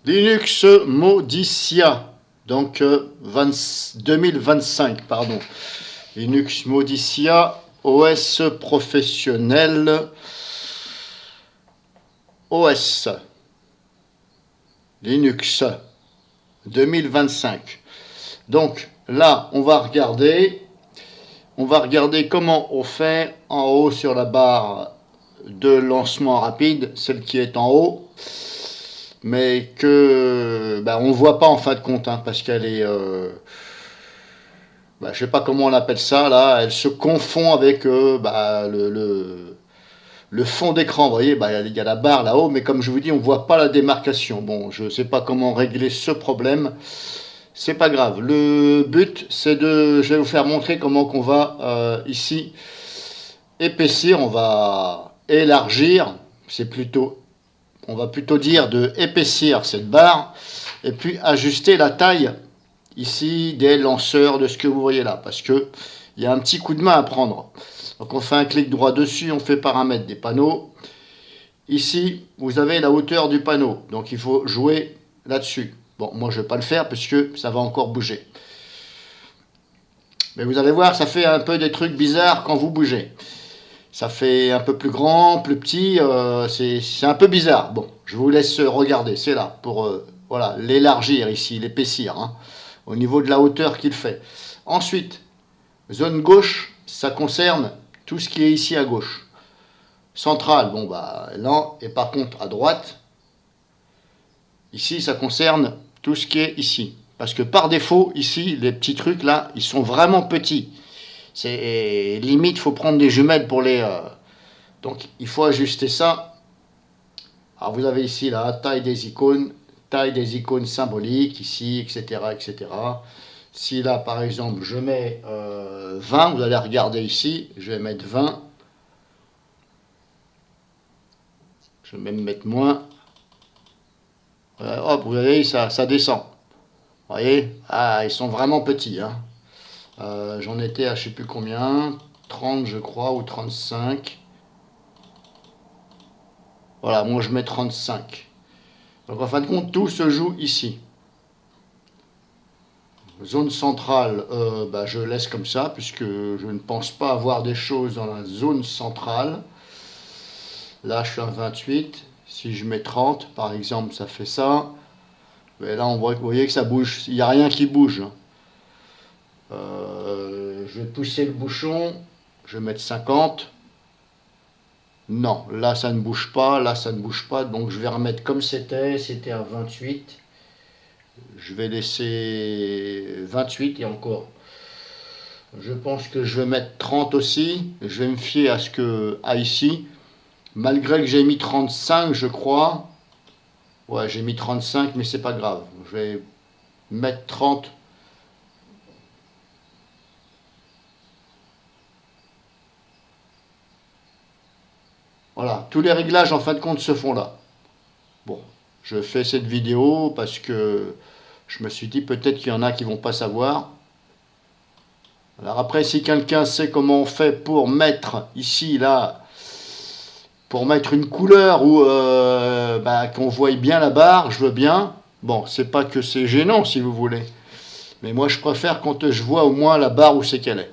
Linux Modicia, donc 2025, pardon. Linux Modicia, OS professionnel, OS, Linux 2025. Donc là, on va regarder comment on fait en haut sur la barre de lancement rapide, celle qui est en haut, mais que on ne voit pas en fin de compte, hein, parce qu'elle est, je ne sais pas comment on appelle ça là, elle se confond avec le fond d'écran. Vous voyez, il y a la barre là-haut, mais comme je vous dis, on ne voit pas la démarcation. Bon, je ne sais pas comment régler ce problème. C'est pas grave. Le but, c'est je vais vous faire montrer comment qu'on va ici épaissir. On va élargir. On va plutôt dire de épaissir cette barre et puis ajuster la taille ici des lanceurs de ce que vous voyez là, parce que il y a un petit coup de main à prendre. Donc on fait un clic droit dessus, on fait paramètres des panneaux. Ici, vous avez la hauteur du panneau, donc il faut jouer là-dessus. Bon, moi je ne vais pas le faire parce que ça va encore bouger. Mais vous allez voir, ça fait un peu des trucs bizarres quand vous bougez. Ça fait un peu plus grand, plus petit, c'est un peu bizarre. Bon, je vous laisse regarder, c'est là, pour voilà, l'élargir ici, l'épaissir, hein, au niveau de la hauteur qu'il fait. Ensuite, zone gauche, ça concerne tout ce qui est ici à gauche. Centrale, bon là, et par contre à droite, ici ça concerne tout ce qui est ici. Parce que par défaut, ici, les petits trucs là, ils sont vraiment petits. C'est limite, il faut prendre des jumelles pour les... donc il faut ajuster ça. Alors vous avez ici la taille des icônes symboliques, ici, etc. etc. Si là par exemple je mets 20, vous allez regarder ici, je vais mettre 20. Je vais même mettre moins. Hop, vous voyez, ça descend. Vous voyez, ah, ils sont vraiment petits, hein. J'en étais à je sais plus combien, 30 je crois, ou 35. Voilà, moi je mets 35. Donc en fin de compte, tout se joue ici. Zone centrale, je laisse comme ça, puisque je ne pense pas avoir des choses dans la zone centrale. Là, je suis à 28. Si je mets 30, par exemple, ça fait ça. Mais là, vous voyez que ça bouge. Il n'y a rien qui bouge. Je vais pousser le bouchon. Je vais mettre 50. Non, là, ça ne bouge pas. Là, ça ne bouge pas. Donc, je vais remettre comme c'était. C'était à 28. Je vais laisser 28 et encore. Je pense que je vais mettre 30 aussi. Je vais me fier à ce que a ici. Malgré que j'ai mis 35, je crois. Ouais, j'ai mis 35, mais c'est pas grave. Je vais mettre 30. Voilà, tous les réglages en fin de compte se font là. Bon, je fais cette vidéo parce que je me suis dit peut-être qu'il y en a qui vont pas savoir. Alors après, si quelqu'un sait comment on fait pour mettre ici, là, pour mettre une couleur ou qu'on voie bien la barre, je veux bien. Bon, c'est pas que c'est gênant si vous voulez. Mais moi je préfère quand je vois au moins la barre où c'est qu'elle est.